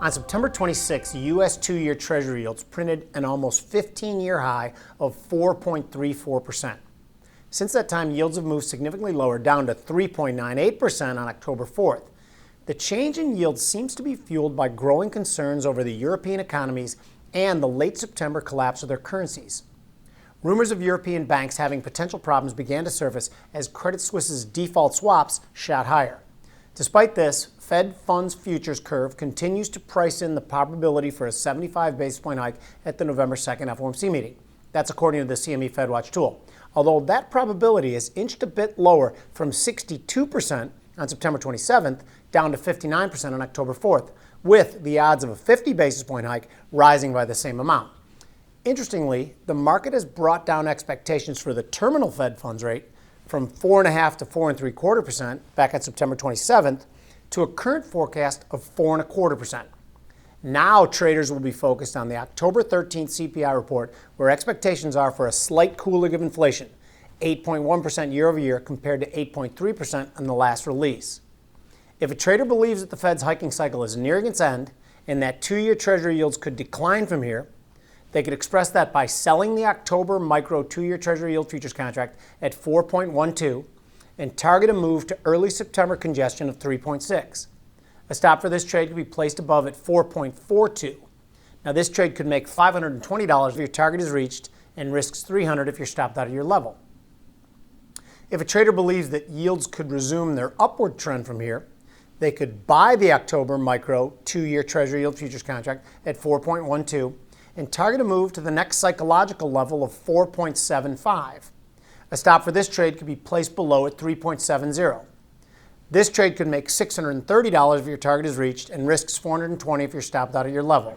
On September 26, U.S. two-year Treasury yields printed an almost 15-year high of 4.34%. Since that time, yields have moved significantly lower, down to 3.98% on October 4th. The change in yields seems to be fueled by growing concerns over the European economies and the late September collapse of their currencies. Rumors of European banks having potential problems began to surface as Credit Suisse's default swaps shot higher. Despite this, Fed funds futures curve continues to price in the probability for a 75 basis point hike at the November 2nd FOMC meeting. That's according to the CME FedWatch tool. Although that probability has inched a bit lower from 62% on September 27th down to 59% on October 4th, with the odds of a 50 basis point hike rising by the same amount. Interestingly, the market has brought down expectations for the terminal Fed funds rate from 4.5% to 4.75% back on September 27th to a current forecast of 4.25%. Now traders will be focused on the October 13th CPI report, where expectations are for a slight cooling of inflation, 8.1% year over year compared to 8.3% in the last release. If a trader believes that the Fed's hiking cycle is nearing its end and that two-year Treasury yields could decline from here, they could express that by selling the October micro two-year Treasury yield futures contract at 4.12 and target a move to early September congestion of 3.6. A stop for this trade could be placed above at 4.42. Now this trade could make $520 if your target is reached and risks $300 if you're stopped out of your level. If a trader believes that yields could resume their upward trend from here, they could buy the October micro two-year Treasury yield futures contract at 4.12 and target a move to the next psychological level of 4.75. A stop for this trade could be placed below at 3.70. This trade could make $630 if your target is reached and risks $420 if you're stopped out of your level.